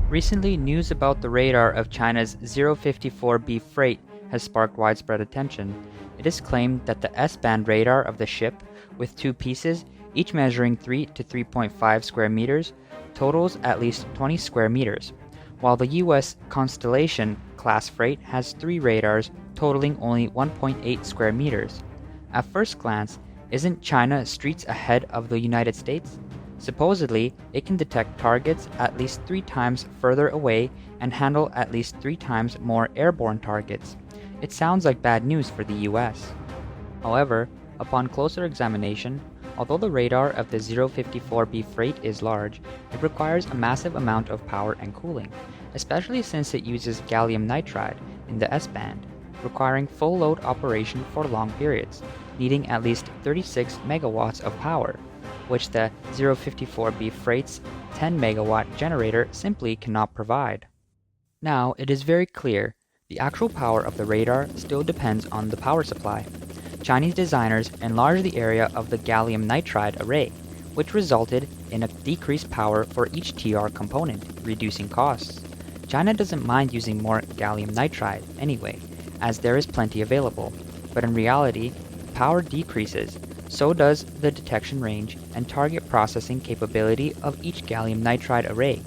Recently, news about the radar of China's 054B freight has sparked widespread attention. It is claimed that the S-band radar of the ship, with two pieces, each measuring 3 to 3.5 square meters, totals at least 20 square meters, while the US Constellation class freight has three radars totaling only 1.8 square meters. At first glance, isn't China streets ahead of the United States? Supposedly, it can detect targets at least 3 times further away and handle at least 3 times more airborne targets. It sounds like bad news for the US. However, upon closer examination, although the radar of the 054B freight is large, it requires a massive amount of power and cooling, especially since it uses gallium nitride in the S-band, requiring full load operation for long periods, needing at least 36 megawatts of power, which the 054B freight's 10 megawatt generator simply cannot provide. Now, it is very clear, the actual power of the radar still depends on the power supply. Chinese designers enlarged the area of the gallium nitride array, which resulted in a decreased power for each TR component, reducing costs. China doesn't mind using more gallium nitride anyway, as there is plenty available, but in reality, power decreases, so does the detection range and target processing capability of each gallium nitride array.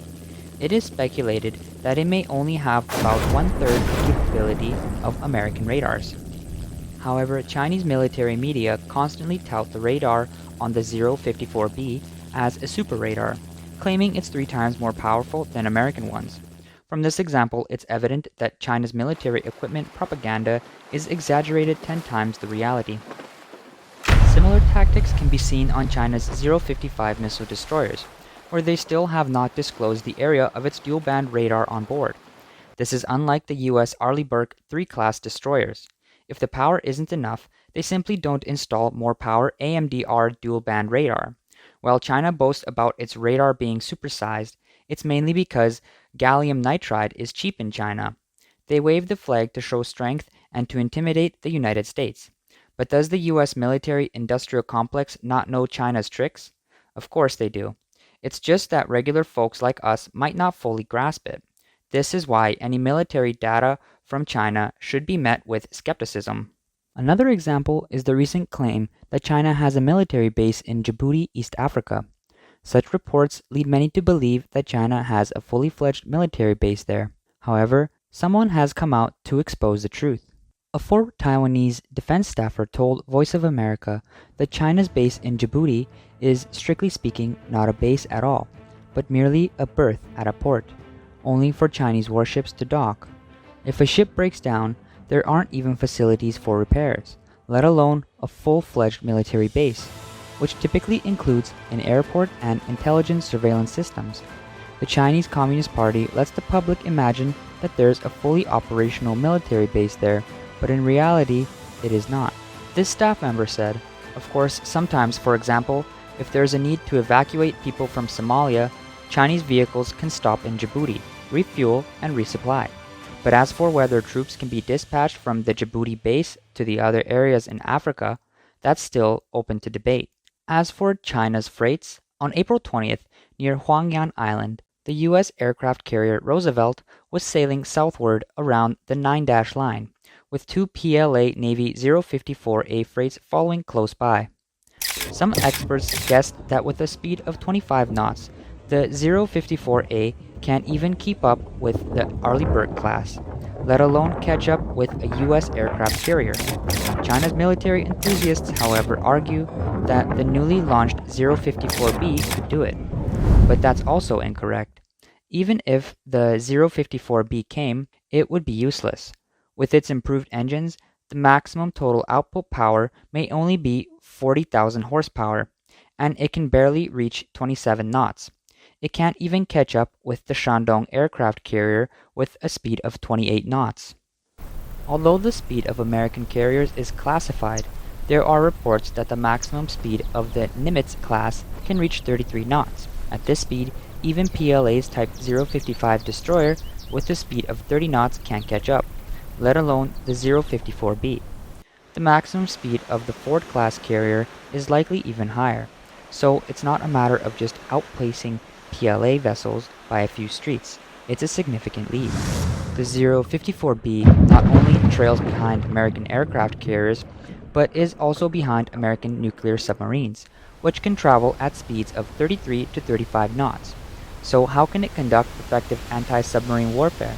It is speculated that it may only have about one-third the capability of American radars. However, Chinese military media constantly tout the radar on the 054B as a super radar, claiming it's 3 times more powerful than American ones. From this example, it's evident that China's military equipment propaganda is exaggerated 10 times the reality. Similar tactics can be seen on China's 055 missile destroyers, where they still have not disclosed the area of its dual-band radar on board. This is unlike the US Arleigh Burke III class destroyers. If the power isn't enough, they simply don't install more power AMDR dual-band radar. While China boasts about its radar being supersized, it's mainly because gallium nitride is cheap in China. They wave the flag to show strength and to intimidate the United States. But does the US military-industrial complex not know China's tricks? Of course they do. It's just that regular folks like us might not fully grasp it. This is why any military data from China should be met with skepticism. Another example is the recent claim that China has a military base in Djibouti, East Africa. Such reports lead many to believe that China has a fully fledged military base there. However, someone has come out to expose the truth. A former Taiwanese defense staffer told Voice of America that China's base in Djibouti is, strictly speaking, not a base at all, but merely a berth at a port, only for Chinese warships to dock. If a ship breaks down, there aren't even facilities for repairs, let alone a full-fledged military base, which typically includes an airport and intelligence surveillance systems. The Chinese Communist Party lets the public imagine that there's a fully operational military base there, but in reality, it is not. This staff member said, of course, sometimes, for example, if there's a need to evacuate people from Somalia, Chinese vehicles can stop in Djibouti, refuel, and resupply. But as for whether troops can be dispatched from the Djibouti base to the other areas in Africa, that's still open to debate. As for China's freights, on April 20th, near Huangyan Island, the US aircraft carrier Roosevelt was sailing southward around the 9-dash line, with two PLA Navy 054A freights following close by. Some experts guessed that with a speed of 25 knots, the 054A can't even keep up with the Arleigh Burke class, let alone catch up with a US aircraft carrier. China's military enthusiasts, however, argue that the newly launched 054B could do it. But that's also incorrect. Even if the 054B came, it would be useless. With its improved engines, the maximum total output power may only be 40,000 horsepower, and it can barely reach 27 knots. It can't even catch up with the Shandong aircraft carrier with a speed of 28 knots. Although the speed of American carriers is classified, there are reports that the maximum speed of the Nimitz class can reach 33 knots. At this speed, even PLA's Type 055 destroyer with a speed of 30 knots can't catch up, let alone the 054B. The maximum speed of the Ford-class carrier is likely even higher, so it's not a matter of just outplacing PLA vessels by a few streets. it's a significant lead. The 054B not only trails behind American aircraft carriers, but is also behind American nuclear submarines, which can travel at speeds of 33 to 35 knots. So how can it conduct effective anti-submarine warfare?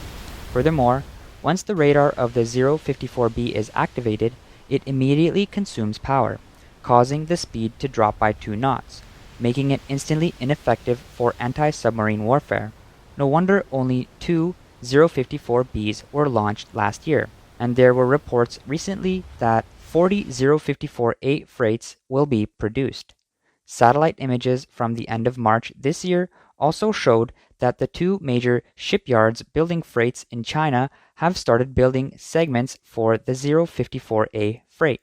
Furthermore, once the radar of the 054B is activated, it immediately consumes power, causing the speed to drop by 2 knots, making it instantly ineffective for anti-submarine warfare. No wonder only two 054Bs were launched last year, and there were reports recently that 40 054A freights will be produced. Satellite images from the end of March this year also showed that the two major shipyards building freights in China have started building segments for the 054A freight.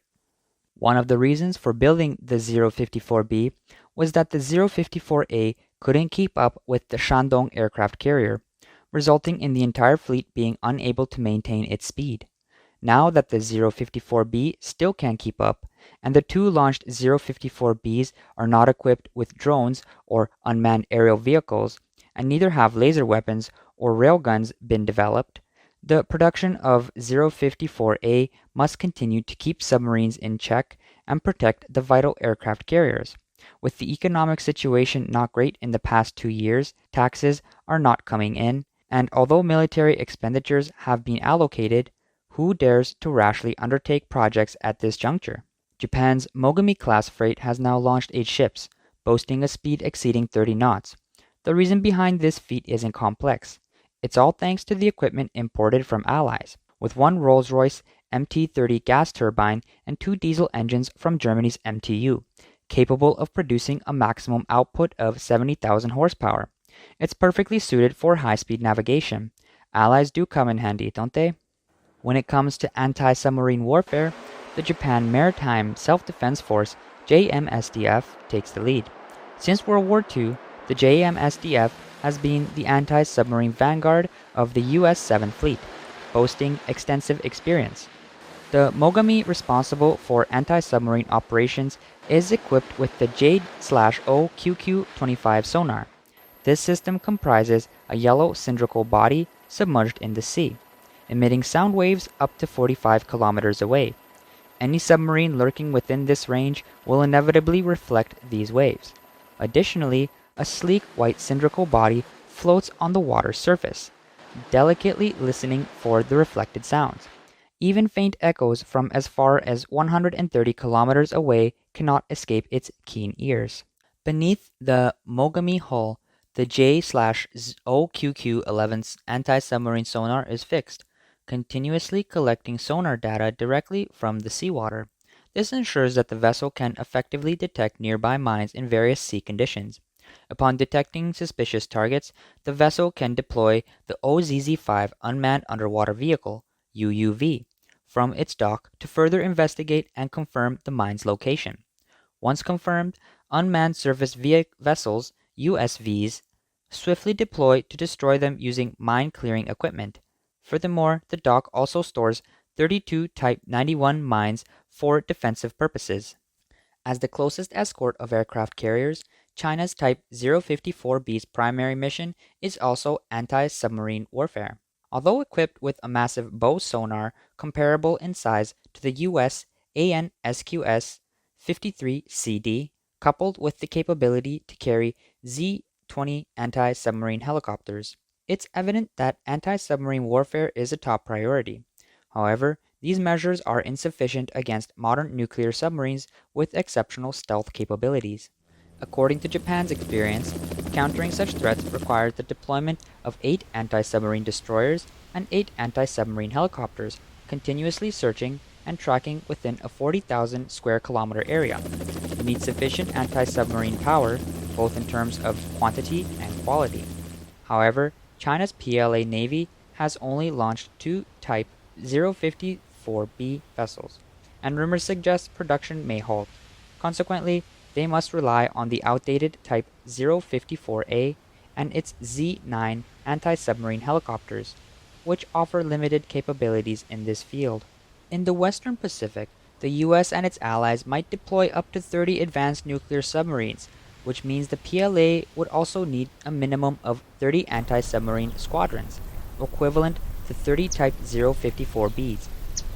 One of the reasons for building the 054B was that the 054A couldn't keep up with the Shandong aircraft carrier, resulting in the entire fleet being unable to maintain its speed. Now that the 054B still can't keep up, and the two launched 054Bs are not equipped with drones or unmanned aerial vehicles, and neither have laser weapons or railguns been developed, the production of 054A must continue to keep submarines in check and protect the vital aircraft carriers. With the economic situation not great in the past 2 years, taxes are not coming in, and although military expenditures have been allocated, who dares to rashly undertake projects at this juncture? Japan's Mogami-class freight has now launched 8 ships, boasting a speed exceeding 30 knots. The reason behind this feat isn't complex. It's all thanks to the equipment imported from allies, with one Rolls-Royce MT-30 gas turbine and 2 diesel engines from Germany's MTU, capable of producing a maximum output of 70,000 horsepower. It's perfectly suited for high-speed navigation. Allies do come in handy, don't they? When it comes to anti-submarine warfare, the Japan Maritime Self-Defense Force JMSDF takes the lead. Since World War II, the JMSDF has been the anti-submarine vanguard of the US 7th Fleet, boasting extensive experience. The Mogami responsible for anti-submarine operations is equipped with the JADE/OQQ-25 sonar. This system comprises a yellow cylindrical body submerged in the sea, emitting sound waves up to 45 kilometers away. Any submarine lurking within this range will inevitably reflect these waves. Additionally, a sleek white cylindrical body floats on the water's surface, delicately listening for the reflected sounds. Even faint echoes from as far as 130 kilometers away cannot escape its keen ears. Beneath the Mogami hull, the J/OQQ-11's anti-submarine sonar is fixed, continuously collecting sonar data directly from the seawater. This ensures that the vessel can effectively detect nearby mines in various sea conditions. Upon detecting suspicious targets, the vessel can deploy the OZZ-5 Unmanned Underwater Vehicle, UUV, from its dock to further investigate and confirm the mine's location. Once confirmed, unmanned surface vessels, USVs, swiftly deploy to destroy them using mine-clearing equipment. Furthermore, the dock also stores 32 Type 91 mines for defensive purposes. As the closest escort of aircraft carriers, China's Type 054B's primary mission is also anti-submarine warfare. Although equipped with a massive bow sonar comparable in size to the US AN/SQS-53CD, coupled with the capability to carry Z-20 anti-submarine helicopters, it's evident that anti-submarine warfare is a top priority. However, these measures are insufficient against modern nuclear submarines with exceptional stealth capabilities. According to Japan's experience, countering such threats requires the deployment of 8 anti-submarine destroyers and 8 anti-submarine helicopters, continuously searching and tracking within a 40,000 square kilometer area. You need sufficient anti-submarine power, both in terms of quantity and quality. However, China's PLA Navy has only launched 2 Type 054B vessels, and rumors suggest production may halt. Consequently, they must rely on the outdated Type 054A and its Z-9 anti-submarine helicopters, which offer limited capabilities in this field. In the Western Pacific, the US and its allies might deploy up to 30 advanced nuclear submarines, which means the PLA would also need a minimum of 30 anti-submarine squadrons, equivalent to 30 Type 054Bs.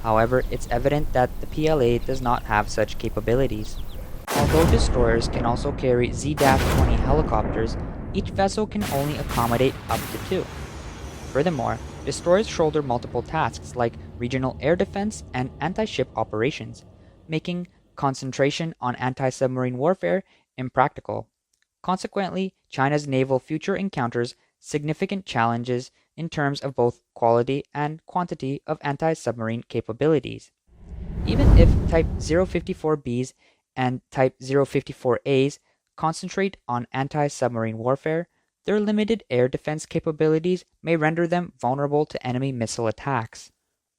However, it's evident that the PLA does not have such capabilities. Although destroyers can also carry Z-20 helicopters, each vessel can only accommodate up to two. Furthermore, destroyers shoulder multiple tasks like regional air defense and anti-ship operations, making concentration on anti-submarine warfare impractical. Consequently, China's naval future encounters significant challenges in terms of both quality and quantity of anti-submarine capabilities. Even if Type 054Bs and Type 054As concentrate on anti-submarine warfare, their limited air defense capabilities may render them vulnerable to enemy missile attacks.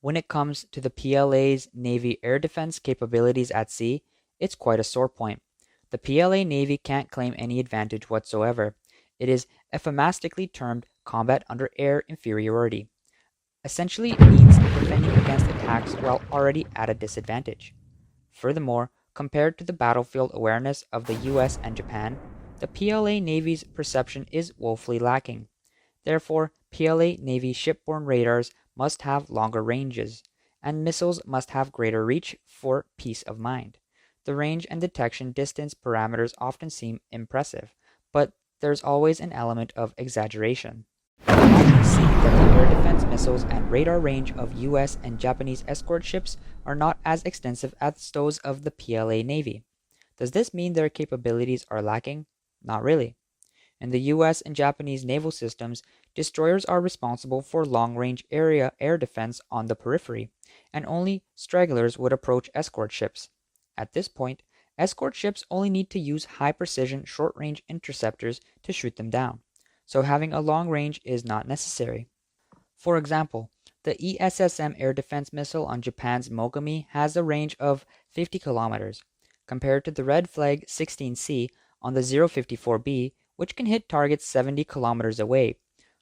When it comes to the PLA's Navy air defense capabilities at sea, it's quite a sore point. The PLA Navy can't claim any advantage whatsoever. It is euphemistically termed combat under air inferiority. Essentially, it means defending against attacks while already at a disadvantage. Furthermore, compared to the battlefield awareness of the US and Japan, the PLA Navy's perception is woefully lacking. Therefore, PLA Navy shipborne radars must have longer ranges, and missiles must have greater reach for peace of mind. The range and detection distance parameters often seem impressive, but there's always an element of exaggeration. We often see that the air defense missiles and radar range of US and Japanese escort ships are not as extensive as those of the PLA Navy. Does this mean their capabilities are lacking? Not really. In the US and Japanese naval systems, destroyers are responsible for long-range area air defense on the periphery, and only stragglers would approach escort ships. At this point, escort ships only need to use high-precision short-range interceptors to shoot them down, so having a long range is not necessary. For example, the ESSM air defense missile on Japan's Mogami has a range of 50 kilometers, compared to the red flag 16C on the 054B, which can hit targets 70 kilometers away.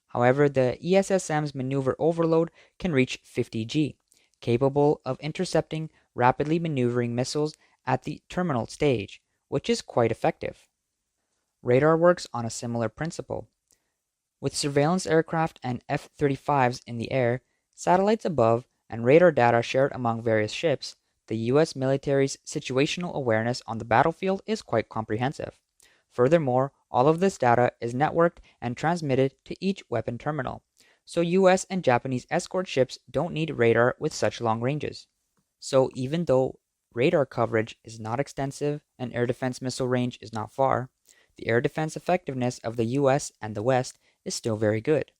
However, the ESSM's maneuver overload can reach 50G, capable of intercepting rapidly maneuvering missiles at the terminal stage, which is quite effective. Radar works on a similar principle. With surveillance aircraft and F-35s in the air, satellites above, and radar data shared among various ships, the US military's situational awareness on the battlefield is quite comprehensive. Furthermore, all of this data is networked and transmitted to each weapon terminal, so US and Japanese escort ships don't need radar with such long ranges. So even though radar coverage is not extensive and air defense missile range is not far, the air defense effectiveness of the US and the West is still very good.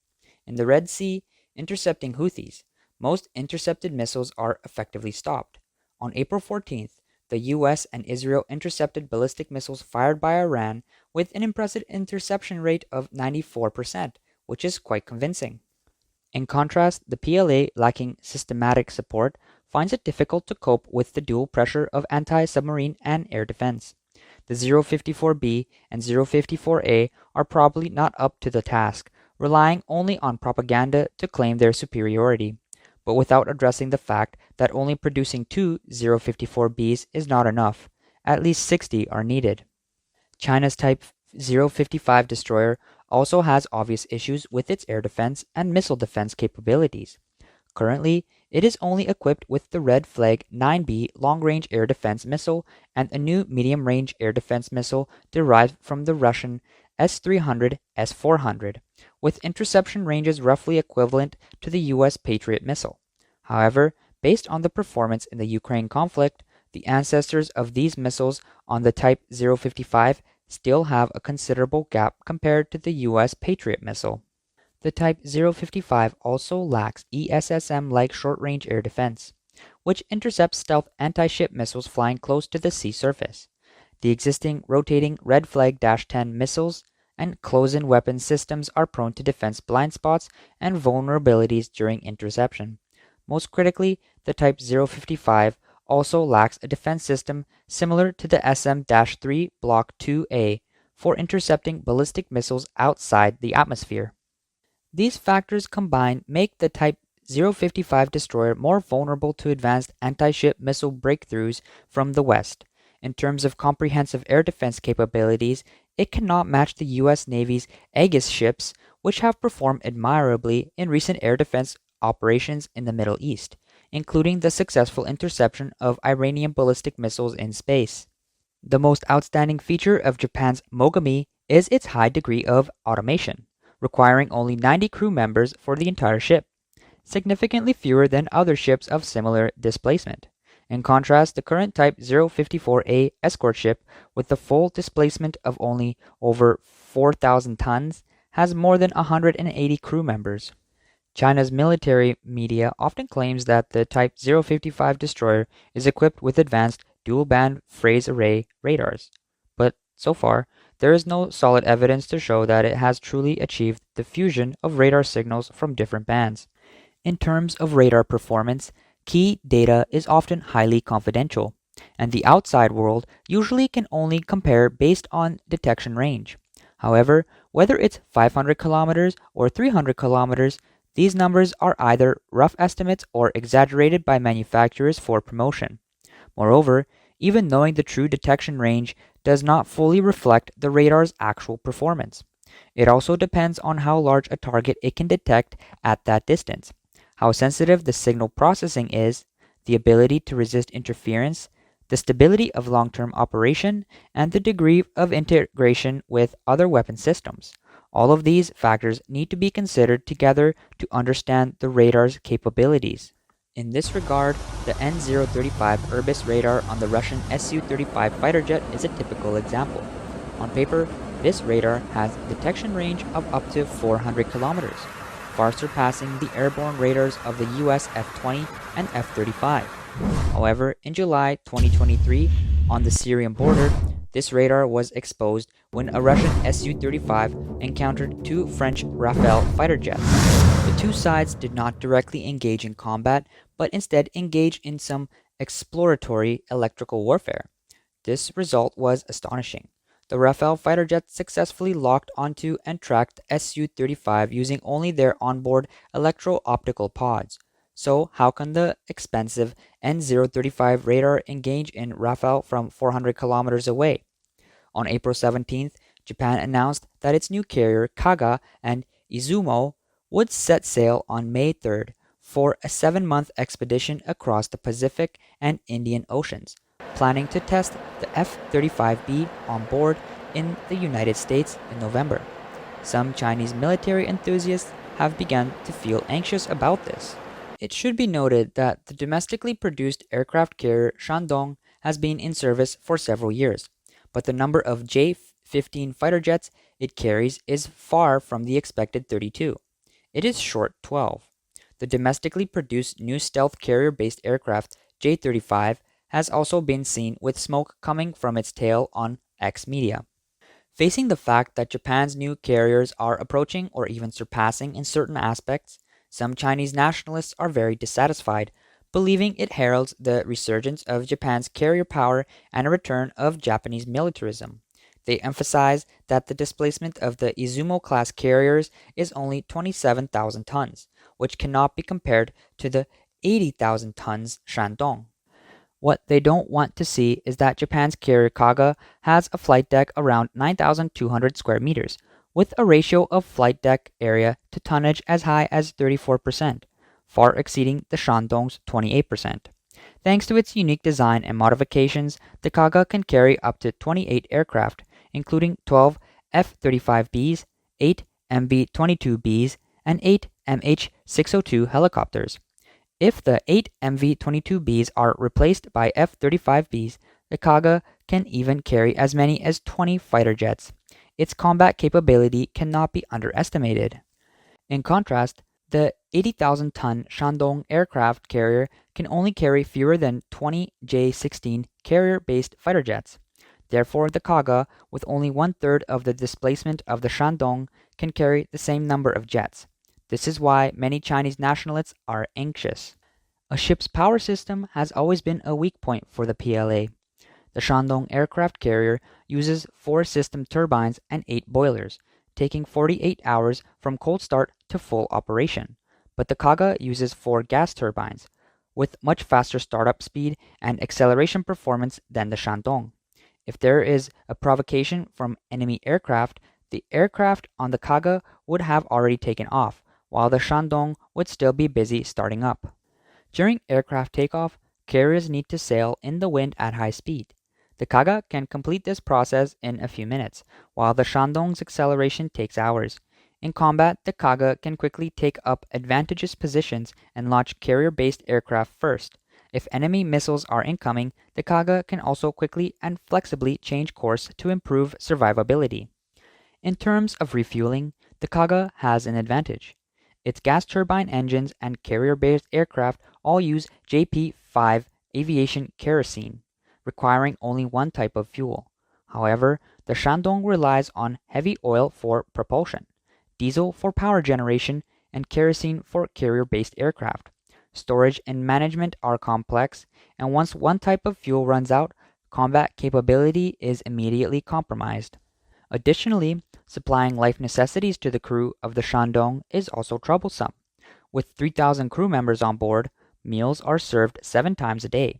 In the Red Sea, intercepting Houthis, most intercepted missiles are effectively stopped. On April 14th, the US and Israel intercepted ballistic missiles fired by Iran with an impressive interception rate of 94%, which is quite convincing. In contrast, the PLA, lacking systematic support, finds it difficult to cope with the dual pressure of anti-submarine and air defense. The 054B and 054A are probably not up to the task, relying only on propaganda to claim their superiority, but without addressing the fact that only producing two 054Bs is not enough. At least 60 are needed. China's Type 055 destroyer also has obvious issues with its air defense and missile defense capabilities. Currently, it is only equipped with the Red Flag 9B long-range air defense missile and a new medium-range air defense missile derived from the Russian S-300, S-400, with interception ranges roughly equivalent to the US Patriot missile. However, based on the performance in the Ukraine conflict, the ancestors of these missiles on the Type 055 still have a considerable gap compared to the US Patriot missile. The Type 055 also lacks ESSM-like short-range air defense, which intercepts stealth anti-ship missiles flying close to the sea surface. The existing rotating Red Flag-10 missiles and close-in weapon systems are prone to defense blind spots and vulnerabilities during interception. Most critically, the Type 055 also lacks a defense system similar to the SM-3 Block 2A for intercepting ballistic missiles outside the atmosphere. These factors combined make the Type 055 destroyer more vulnerable to advanced anti-ship missile breakthroughs from the West. In terms of comprehensive air defense capabilities, it cannot match the US Navy's Aegis ships, which have performed admirably in recent air defense operations in the Middle East, including the successful interception of Iranian ballistic missiles in space. The most outstanding feature of Japan's Mogami is its high degree of automation, requiring only 90 crew members for the entire ship, significantly fewer than other ships of similar displacement. In contrast, the current Type 054A escort ship, with the full displacement of only over 4,000 tons, has more than 180 crew members. China's military media often claims that the Type 055 destroyer is equipped with advanced dual-band phase array radars. But so far, there is no solid evidence to show that it has truly achieved the fusion of radar signals from different bands. In terms of radar performance, key data is often highly confidential, and the outside world usually can only compare based on detection range. However, whether it's 500 kilometers or 300 kilometers, these numbers are either rough estimates or exaggerated by manufacturers for promotion. Moreover, even knowing the true detection range does not fully reflect the radar's actual performance. It also depends on how large a target it can detect at that distance, how sensitive the signal processing is, the ability to resist interference, the stability of long-term operation, and the degree of integration with other weapon systems. All of these factors need to be considered together to understand the radar's capabilities. In this regard, the N-035 Irbis radar on the Russian Su-35 fighter jet is a typical example. On paper, this radar has detection range of up to 400 kilometers, far surpassing the airborne radars of the US F-20 and F-35. However, in July 2023, on the Syrian border, this radar was exposed when a Russian Su-35 encountered two French Rafale fighter jets. The two sides did not directly engage in combat, but instead engaged in some exploratory electrical warfare. This result was astonishing. The Rafale fighter jets successfully locked onto and tracked Su-35 using only their onboard electro-optical pods. So how can the expensive N-035 radar engage in Rafale from 400 kilometers away? On April 17th, Japan announced that its new carrier Kaga and Izumo would set sail on May 3rd for a 7-month expedition across the Pacific and Indian Oceans, planning to test the F-35B on board in the United States in November. Some Chinese military enthusiasts have begun to feel anxious about this. It should be noted that the domestically produced aircraft carrier Shandong has been in service for several years, but the number of J-15 fighter jets it carries is far from the expected 32. It is short 12. The domestically produced new stealth carrier-based aircraft J-35 has also been seen with smoke coming from its tail on X media. Facing the fact that Japan's new carriers are approaching or even surpassing in certain aspects, some Chinese nationalists are very dissatisfied, believing it heralds the resurgence of Japan's carrier power and a return of Japanese militarism. They emphasize that the displacement of the Izumo-class carriers is only 27,000 tons, which cannot be compared to the 80,000 tons Shandong. What they don't want to see is that Japan's carrier Kaga has a flight deck around 9,200 square meters, with a ratio of flight deck area to tonnage as high as 34%, far exceeding the Shandong's 28%. Thanks to its unique design and modifications, the Kaga can carry up to 28 aircraft, including 12 F-35Bs, 8 MV-22Bs, and 8 MH-602 helicopters. If the 8 MV-22Bs are replaced by F-35Bs, the Kaga can even carry as many as 20 fighter jets. Its combat capability cannot be underestimated. In contrast, the 80,000-ton Shandong aircraft carrier can only carry fewer than 20 J-16 carrier-based fighter jets. Therefore, the Kaga, with only one-third of the displacement of the Shandong, can carry the same number of jets. This is why many Chinese nationalists are anxious. A ship's power system has always been a weak point for the PLA. The Shandong aircraft carrier uses 4 system turbines and 8 boilers, taking 48 hours from cold start to full operation. But the Kaga uses 4 gas turbines, with much faster startup speed and acceleration performance than the Shandong. If there is a provocation from enemy aircraft, the aircraft on the Kaga would have already taken off, while the Shandong would still be busy starting up. During aircraft takeoff, carriers need to sail in the wind at high speed. The Kaga can complete this process in a few minutes, while the Shandong's acceleration takes hours. In combat, the Kaga can quickly take up advantageous positions and launch carrier-based aircraft first. If enemy missiles are incoming, the Kaga can also quickly and flexibly change course to improve survivability. In terms of refueling, the Kaga has an advantage. Its gas turbine engines and carrier-based aircraft all use JP5 aviation kerosene, requiring only one type of fuel. However, the Shandong relies on heavy oil for propulsion, diesel for power generation, and kerosene for carrier-based aircraft. Storage and management are complex, and once one type of fuel runs out, combat capability is immediately compromised. Additionally, supplying life necessities to the crew of the Shandong is also troublesome. With 3,000 crew members on board, meals are served 7 times a day,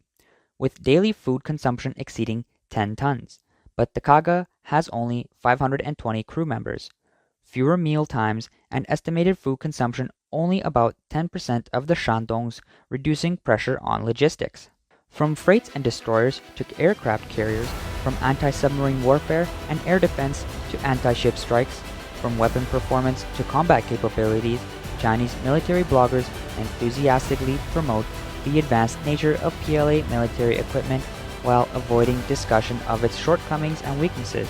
with daily food consumption exceeding 10 tons. But the Kaga has only 520 crew members, fewer meal times, and estimated food consumption only about 10% of the Shandong's, reducing pressure on logistics. From freights and destroyers to aircraft carriers, from anti-submarine warfare and air defense to anti-ship strikes, from weapon performance to combat capabilities, Chinese military bloggers enthusiastically promote the advanced nature of PLA military equipment while avoiding discussion of its shortcomings and weaknesses.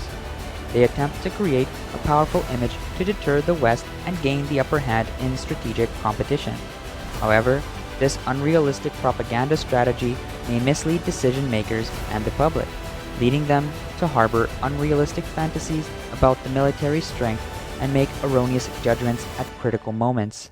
They attempt to create a powerful image to deter the West and gain the upper hand in strategic competition. However, this unrealistic propaganda strategy may mislead decision makers and the public, leading them to harbor unrealistic fantasies about the military strength and make erroneous judgments at critical moments.